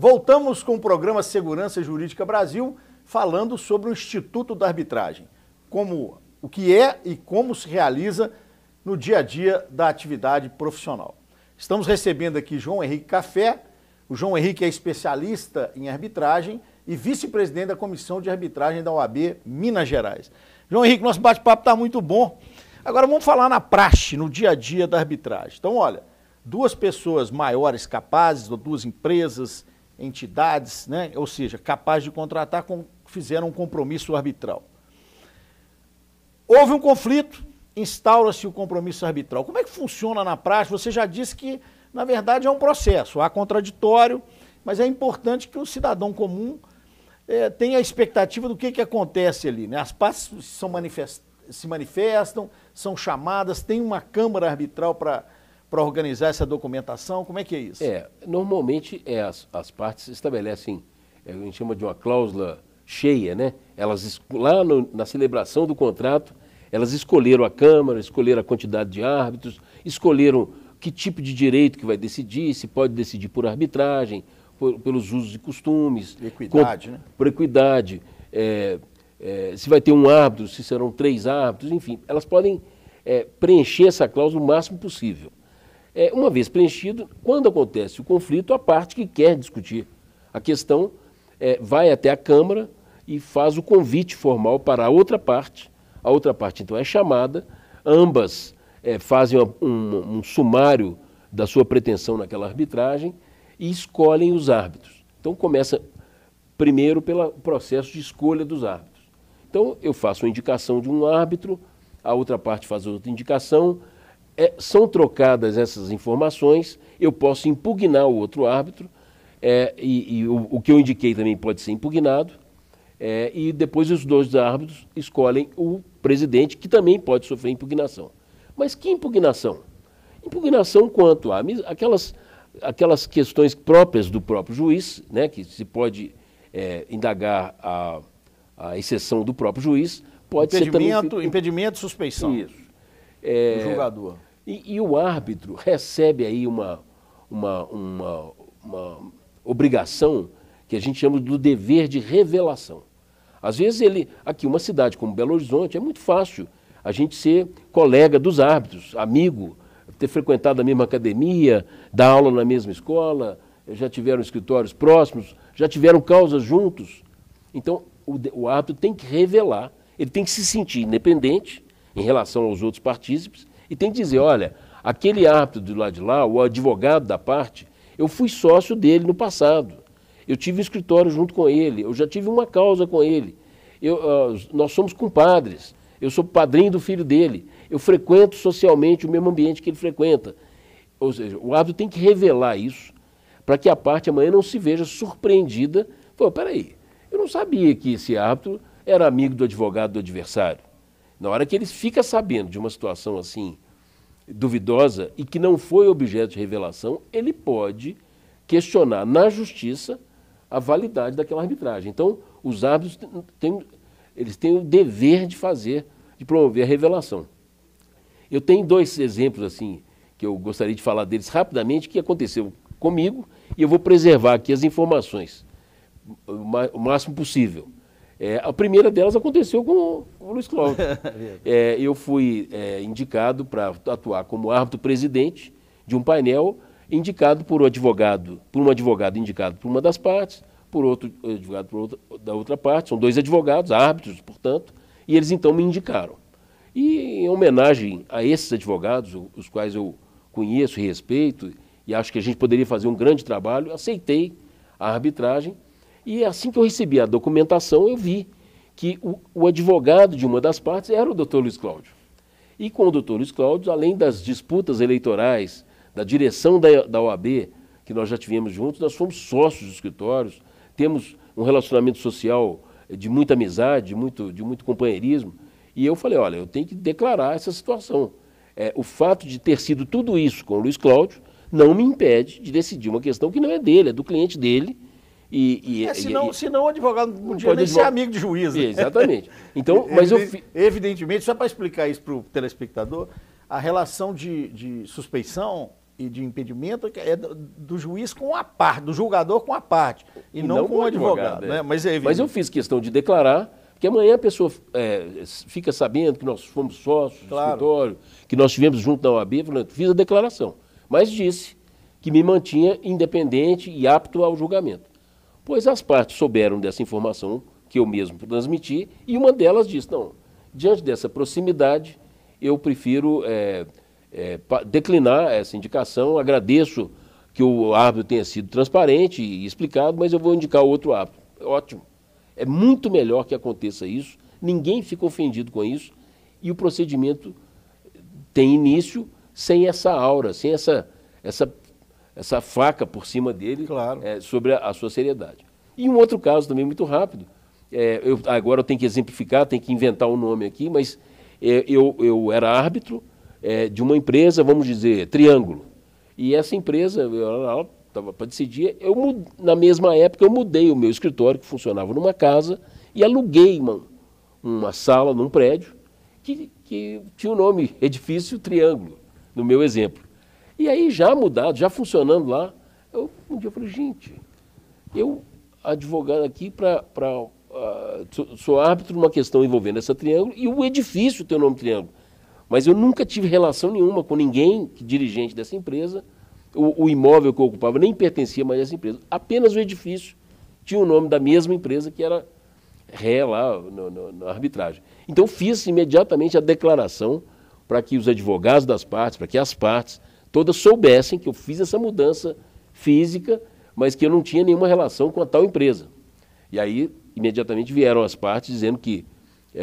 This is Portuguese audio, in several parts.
Voltamos com o programa Segurança Jurídica Brasil, falando sobre o Instituto da Arbitragem, o que é e como se realiza no dia a dia da atividade profissional. Estamos recebendo aqui João Henrique Café. O João Henrique é especialista em arbitragem e vice-presidente da Comissão de Arbitragem da OAB Minas Gerais. João Henrique, nosso bate-papo está muito bom. Agora vamos falar na praxe, no dia a dia da arbitragem. Então, olha, duas pessoas maiores capazes, ou duas empresas, entidades, né? Ou seja, capazes de contratar, fizeram um compromisso arbitral. Houve um conflito, instaura-se o compromisso arbitral. Como é que funciona na prática? Você já disse que, na verdade, é um processo, há contraditório, mas é importante que o cidadão comum tenha a expectativa do que acontece ali, né? As partes se manifestam, são chamadas, tem uma câmara arbitral para organizar essa documentação, como é que é isso? Normalmente as partes estabelecem, a gente chama de uma cláusula cheia, né? Elas, na celebração do contrato, elas escolheram a Câmara, escolheram a quantidade de árbitros, escolheram que tipo de direito que vai decidir, se pode decidir por arbitragem, pelos usos e costumes. Equidade, né? Por equidade, se vai ter um árbitro, se serão 3 árbitros, enfim, elas podem preencher essa cláusula o máximo possível. Uma vez preenchido, quando acontece o conflito, a parte que quer discutir a questão vai até a Câmara e faz o convite formal para a outra parte então é chamada, ambas fazem um sumário da sua pretensão naquela arbitragem e escolhem os árbitros. Então começa primeiro pelo processo de escolha dos árbitros. Então eu faço uma indicação de um árbitro, a outra parte faz outra indicação, são trocadas essas informações, eu posso impugnar o outro árbitro, e o que eu indiquei também pode ser impugnado, e depois os 2 árbitros escolhem o presidente, que também pode sofrer impugnação. Mas que impugnação? Impugnação quanto a aquelas questões próprias do próprio juiz, né, que se pode indagar a exceção do próprio juiz, pode ser também... Impedimento e suspeição. Isso. Do julgador. E o árbitro recebe aí uma obrigação que a gente chama do dever de revelação. Às vezes aqui uma cidade como Belo Horizonte, é muito fácil a gente ser colega dos árbitros, amigo, ter frequentado a mesma academia, dar aula na mesma escola, já tiveram escritórios próximos, já tiveram causas juntos. Então, o árbitro tem que revelar, ele tem que se sentir independente em relação aos outros partícipes e tem que dizer, olha, aquele árbitro do lado de lá, o advogado da parte, eu fui sócio dele no passado. Eu tive um escritório junto com ele, eu já tive uma causa com ele. Nós somos compadres, eu sou padrinho do filho dele, eu frequento socialmente o mesmo ambiente que ele frequenta. Ou seja, o árbitro tem que revelar isso para que a parte amanhã não se veja surpreendida. Pô, peraí, eu não sabia que esse árbitro era amigo do advogado do adversário. Na hora que ele fica sabendo de uma situação assim duvidosa e que não foi objeto de revelação, ele pode questionar na justiça a validade daquela arbitragem. Então, os árbitros têm o dever de promover a revelação. Eu tenho 2 exemplos assim que eu gostaria de falar deles rapidamente, que aconteceu comigo, e eu vou preservar aqui as informações o máximo possível. A primeira delas aconteceu com o Luiz Cláudio. Eu fui indicado para atuar como árbitro-presidente de um painel indicado por um advogado indicado por uma das partes, por outro advogado da outra parte, são 2 advogados, árbitros, portanto, e eles então me indicaram. E em homenagem a esses advogados, os quais eu conheço e respeito, e acho que a gente poderia fazer um grande trabalho, aceitei a arbitragem, e assim que eu recebi a documentação, eu vi que o advogado de uma das partes era o Dr. Luiz Cláudio. E com o Dr. Luiz Cláudio, além das disputas eleitorais, da direção da OAB, que nós já tivemos juntos, nós fomos sócios dos escritórios, temos um relacionamento social de muita amizade, de muito companheirismo, e eu falei, olha, eu tenho que declarar essa situação. O fato de ter sido tudo isso com o Luiz Cláudio não me impede de decidir uma questão que não é dele, é do cliente dele. Senão o advogado não podia nem ser amigo de juiz. Né? Exatamente. Então, Evidentemente, só para explicar isso para o telespectador, a relação de suspeição e de impedimento é do juiz com a parte, do julgador com a parte, e não com o advogado. Né? Mas eu fiz questão de declarar, porque amanhã a pessoa fica sabendo que nós fomos sócios do escritório, que nós estivemos junto da OAB, fiz a declaração, mas disse que me mantinha independente e apto ao julgamento. Pois as partes souberam dessa informação que eu mesmo transmiti, e uma delas disse, não, diante dessa proximidade, eu prefiro declinar essa indicação, agradeço que o árbitro tenha sido transparente e explicado, mas eu vou indicar outro árbitro. Ótimo. É muito melhor que aconteça isso, ninguém fica ofendido com isso, e o procedimento tem início sem essa aura, sem essa faca por cima dele, sobre a sua seriedade. E um outro caso também muito rápido, agora eu tenho que exemplificar, tenho que inventar um nome aqui, mas eu era árbitro de uma empresa, vamos dizer, Triângulo. E essa empresa, ela estava para decidir, na mesma época eu mudei o meu escritório, que funcionava numa casa, e aluguei uma sala num prédio que tinha o nome Edifício Triângulo, no meu exemplo. E aí, já mudado, já funcionando lá, um dia eu falei, gente, eu advogado aqui sou árbitro numa questão envolvendo essa Triângulo, e o edifício tem o nome Triângulo. Mas eu nunca tive relação nenhuma com ninguém, dirigente dessa empresa. O imóvel que eu ocupava nem pertencia mais a essa empresa. Apenas o edifício tinha o nome da mesma empresa que era ré lá na arbitragem. Então fiz imediatamente a declaração para que os advogados das partes, para que as partes todas soubessem que eu fiz essa mudança física, mas que eu não tinha nenhuma relação com a tal empresa. E aí, imediatamente vieram as partes dizendo que,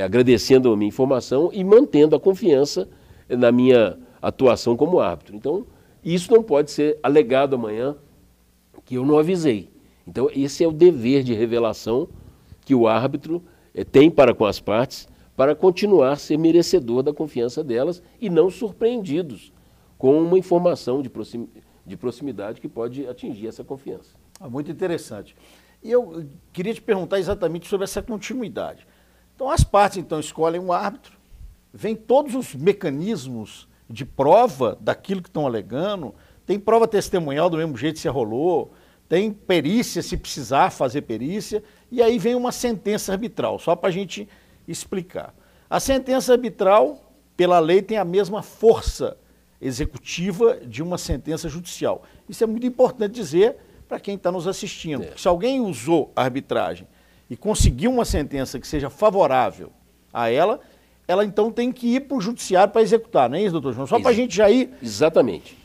agradecendo a minha informação e mantendo a confiança na minha atuação como árbitro. Então, isso não pode ser alegado amanhã que eu não avisei. Então, esse é o dever de revelação que o árbitro tem para com as partes, para continuar a ser merecedor da confiança delas e não surpreendidos com uma informação de proximidade que pode atingir essa confiança. Muito interessante. E eu queria te perguntar exatamente sobre essa continuidade. Então, as partes, então, escolhem um árbitro, vem todos os mecanismos de prova daquilo que estão alegando, tem prova testemunhal do mesmo jeito que se rolou, tem perícia se precisar fazer perícia, e aí vem uma sentença arbitral, só para a gente explicar. A sentença arbitral, pela lei, tem a mesma força executiva de uma sentença judicial. Isso é muito importante dizer para quem está nos assistindo. Porque se alguém usou a arbitragem e conseguiu uma sentença que seja favorável a ela então tem que ir para o judiciário para executar, não é isso, doutor João? Só para a gente já ir exatamente.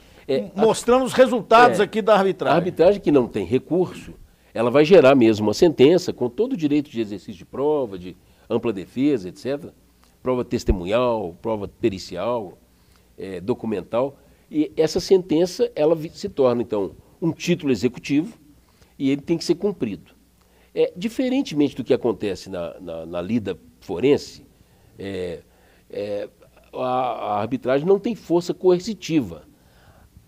Mostrando os resultados aqui da arbitragem. A arbitragem que não tem recurso, ela vai gerar mesmo uma sentença com todo o direito de exercício de prova, de ampla defesa, etc. Prova testemunhal, prova pericial, documental. E essa sentença, ela se torna, então, um título executivo e ele tem que ser cumprido. Diferentemente do que acontece na lida forense, a arbitragem não tem força coercitiva.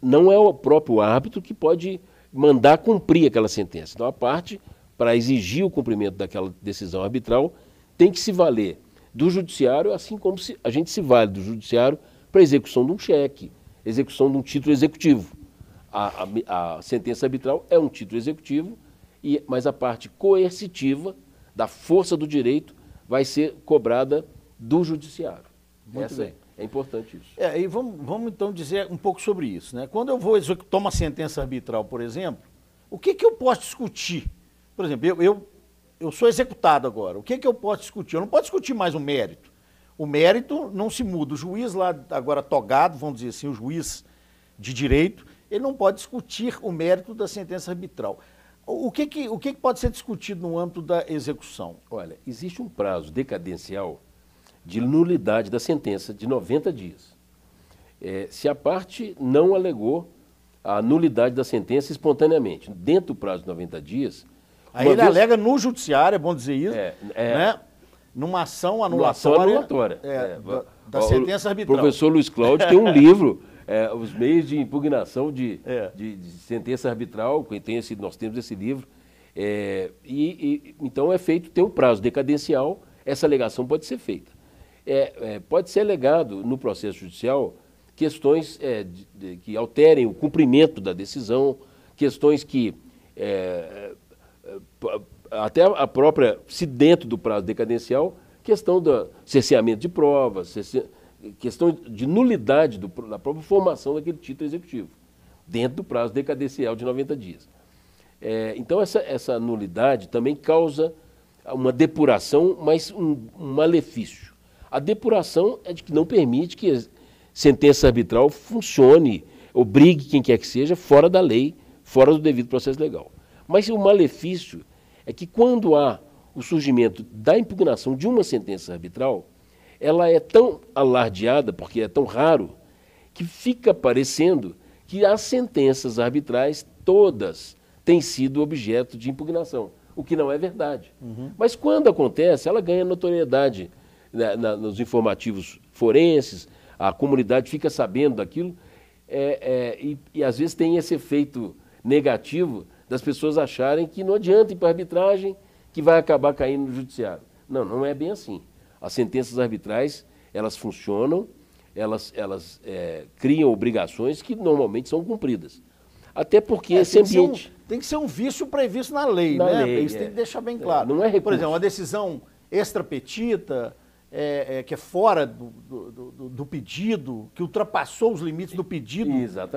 Não é o próprio árbitro que pode mandar cumprir aquela sentença. Então, a parte, para exigir o cumprimento daquela decisão arbitral, tem que se valer do judiciário, assim como a gente se vale do judiciário para a execução de um cheque, execução de um título executivo. A sentença arbitral é um título executivo, mas a parte coercitiva, da força do direito, vai ser cobrada do judiciário. Muito bem. É importante isso. E vamos então dizer um pouco sobre isso, né? Quando eu vou executar uma sentença arbitral, por exemplo, o que eu posso discutir? Por exemplo, eu sou executado agora, o que eu posso discutir? Eu não posso discutir mais o mérito. O mérito não se muda. O juiz lá, agora togado, vamos dizer assim, o juiz de direito, ele não pode discutir o mérito da sentença arbitral. O que pode ser discutido no âmbito da execução? Olha, existe um prazo decadencial de nulidade da sentença de 90 dias. Se a parte não alegou a nulidade da sentença espontaneamente, dentro do prazo de 90 dias... Aí ele alega no judiciário, é bom dizer isso, né? Numa ação anulatória, da sentença arbitral. O professor Luiz Cláudio tem um livro, Os Meios de Impugnação de Sentença Arbitral, nós temos esse livro, então tem um prazo decadencial, essa alegação pode ser feita. Pode ser alegado no processo judicial questões que alterem o cumprimento da decisão, questões que até a própria, se dentro do prazo decadencial, questão do cerceamento de provas, questão de nulidade da própria formação daquele título executivo, dentro do prazo decadencial de 90 dias. Então, essa nulidade também causa uma depuração, mas um malefício. A depuração é de que não permite que a sentença arbitral funcione, obrigue quem quer que seja, fora da lei, fora do devido processo legal. Mas o malefício é que quando há o surgimento da impugnação de uma sentença arbitral, ela é tão alardeada, porque é tão raro, que fica parecendo que as sentenças arbitrais todas têm sido objeto de impugnação, o que não é verdade. Mas quando acontece, ela ganha notoriedade nos informativos forenses, a comunidade fica sabendo daquilo, e às vezes tem esse efeito negativo das pessoas acharem que não adianta ir para a arbitragem, que vai acabar caindo no judiciário. Não, não é bem assim. As sentenças arbitrais, elas funcionam, elas criam obrigações que normalmente são cumpridas. Até porque esse ambiente... Tem que ser um vício previsto na lei, né? Isso tem que deixar bem claro. Não é recurso. Por exemplo, uma decisão extrapetita, que é fora do pedido, que ultrapassou os limites do pedido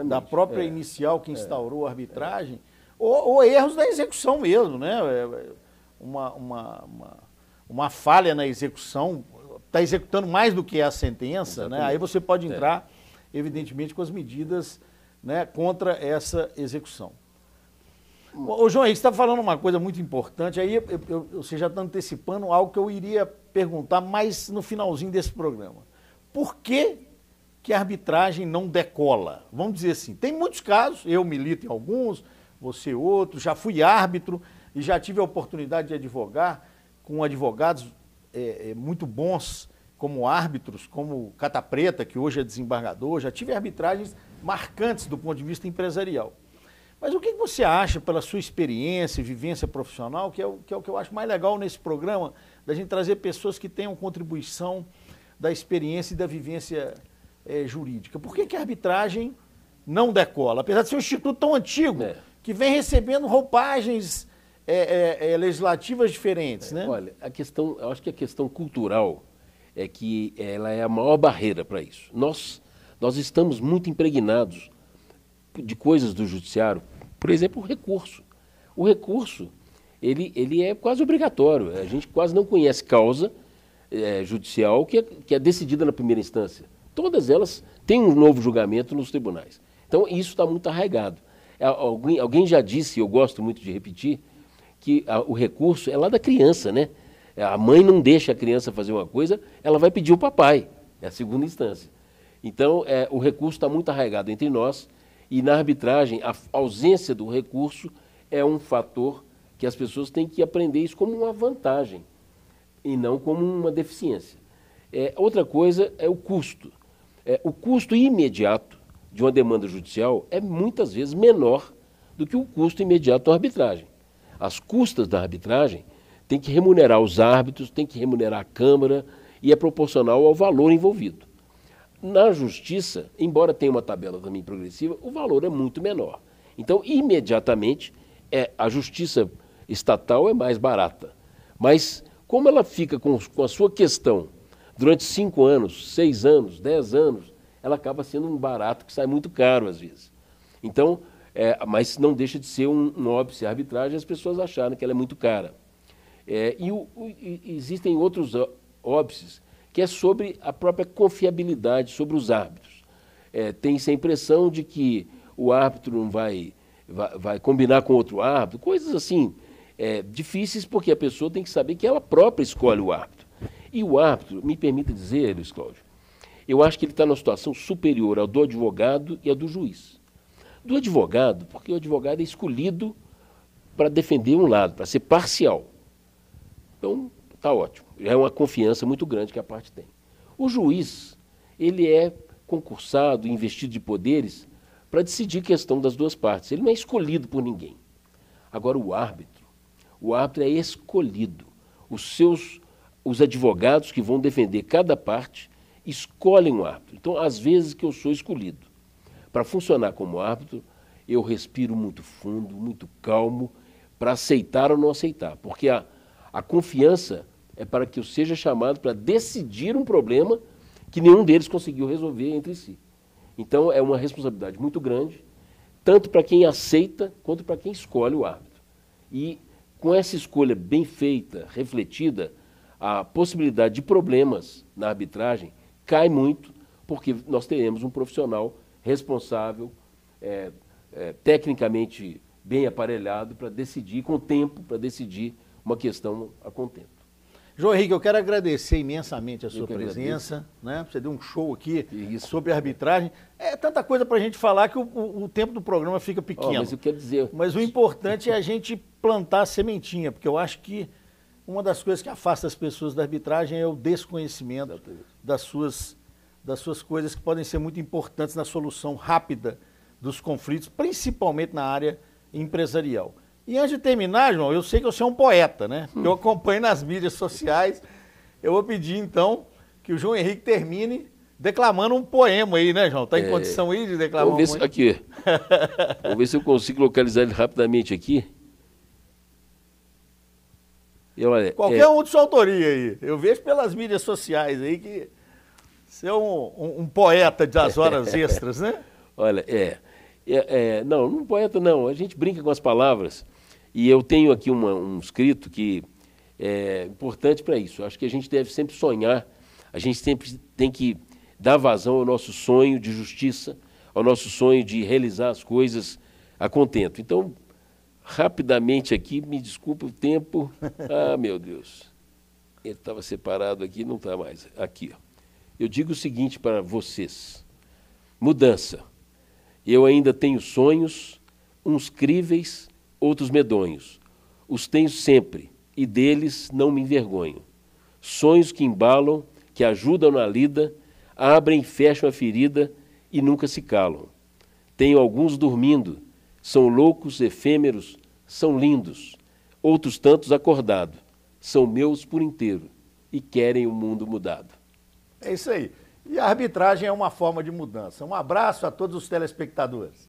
da própria inicial que instaurou a arbitragem, ou erros da execução mesmo, né? Uma falha na execução, está executando mais do que é a sentença, né? Aí você pode entrar, evidentemente, com as medidas, né, contra essa execução. Ô, João Henrique, você está falando uma coisa muito importante, aí você já está antecipando algo que eu iria perguntar mais no finalzinho desse programa. Por que a arbitragem não decola? Vamos dizer assim, tem muitos casos, eu milito em alguns, você outros, já fui árbitro e já tive a oportunidade de advogar com advogados muito bons como árbitros, como Cata Preta, que hoje é desembargador, já tive arbitragens marcantes do ponto de vista empresarial. Mas o que você acha, pela sua experiência e vivência profissional, que é o que eu acho mais legal nesse programa, da gente trazer pessoas que tenham contribuição da experiência e da vivência jurídica? Por que a arbitragem não decola? Apesar de ser um instituto tão antigo, que vem recebendo roupagens legislativas diferentes, né? Olha, eu acho que a questão cultural é que ela é a maior barreira para isso. Nós estamos muito impregnados de coisas do judiciário, por exemplo, o recurso. O recurso, ele é quase obrigatório. A gente quase não conhece causa judicial que é decidida na primeira instância. Todas elas têm um novo julgamento nos tribunais. Então, isso está muito arraigado. Alguém já disse, eu gosto muito de repetir, que o recurso é lá da criança, né? A mãe não deixa a criança fazer uma coisa, ela vai pedir o papai, é a segunda instância. Então, o recurso está muito arraigado entre nós, e na arbitragem, a ausência do recurso é um fator que as pessoas têm que aprender isso como uma vantagem e não como uma deficiência. Outra coisa é o custo. O custo imediato de uma demanda judicial é muitas vezes menor do que o custo imediato da arbitragem. As custas da arbitragem têm que remunerar os árbitros, têm que remunerar a Câmara e é proporcional ao valor envolvido. Na justiça, embora tenha uma tabela também progressiva, o valor é muito menor. Então, imediatamente, a justiça estatal é mais barata. Mas, como ela fica com a sua questão durante 5 anos, 6 anos, 10 anos, ela acaba sendo um barato que sai muito caro às vezes. Então, mas não deixa de ser um óbice a arbitragem, as pessoas acharam que ela é muito cara. Existem outros óbices, que é sobre a própria confiabilidade sobre os árbitros. Tem-se a impressão de que o árbitro não vai combinar com outro árbitro, coisas assim, difíceis, porque a pessoa tem que saber que ela própria escolhe o árbitro. E o árbitro, me permita dizer, Luiz Cláudio, eu acho que ele está numa situação superior ao do advogado e à do juiz. Do advogado, porque o advogado é escolhido para defender um lado, para ser parcial. Então, está ótimo. Já é uma confiança muito grande que a parte tem. O juiz, ele é concursado, investido de poderes para decidir a questão das duas partes. Ele não é escolhido por ninguém. Agora, o árbitro é escolhido. Os advogados que vão defender cada parte escolhem um árbitro. Então, às vezes que eu sou escolhido para funcionar como árbitro, eu respiro muito fundo, muito calmo, para aceitar ou não aceitar. Porque a confiança é para que eu seja chamado para decidir um problema que nenhum deles conseguiu resolver entre si. Então, é uma responsabilidade muito grande, tanto para quem aceita, quanto para quem escolhe o árbitro. E com essa escolha bem feita, refletida, a possibilidade de problemas na arbitragem cai muito, porque nós teremos um profissional responsável, tecnicamente bem aparelhado para decidir, com tempo, para decidir uma questão a contento. João Henrique, eu quero agradecer imensamente a sua presença, né? Você deu um show aqui sobre arbitragem. É tanta coisa para a gente falar que o tempo do programa fica pequeno. Mas eu quero dizer... Mas o importante é a gente plantar a sementinha, porque eu acho que uma das coisas que afasta as pessoas da arbitragem é o desconhecimento das suas coisas que podem ser muito importantes na solução rápida dos conflitos, principalmente na área empresarial. E antes de terminar, João, eu sei que você é um poeta, né? Eu acompanho nas mídias sociais. Eu vou pedir, então, que o João Henrique termine declamando um poema aí, né, João? Está em condição aí de declamar um poema? Aqui. Vamos ver se eu consigo localizar ele rapidamente aqui. E olha, qualquer um de sua autoria aí. Eu vejo pelas mídias sociais aí que você é um poeta das horas extras, né? Olha, não, um poeta não. A gente brinca com as palavras. E eu tenho aqui um escrito que é importante para isso. Acho que a gente deve sempre sonhar, a gente sempre tem que dar vazão ao nosso sonho de justiça, ao nosso sonho de realizar as coisas a contento. Então, rapidamente aqui, me desculpa o tempo. Ah, meu Deus. Ele estava separado aqui, não está mais. Aqui, ó. Eu digo o seguinte para vocês. Mudança. Eu ainda tenho sonhos, uns críveis, outros medonhos. Os tenho sempre, e deles não me envergonho. Sonhos que embalam, que ajudam na lida, abrem e fecham a ferida e nunca se calam. Tenho alguns dormindo, são loucos, efêmeros, são lindos. Outros tantos acordados, são meus por inteiro e querem o mundo mudado. É isso aí. E a arbitragem é uma forma de mudança. Um abraço a todos os telespectadores.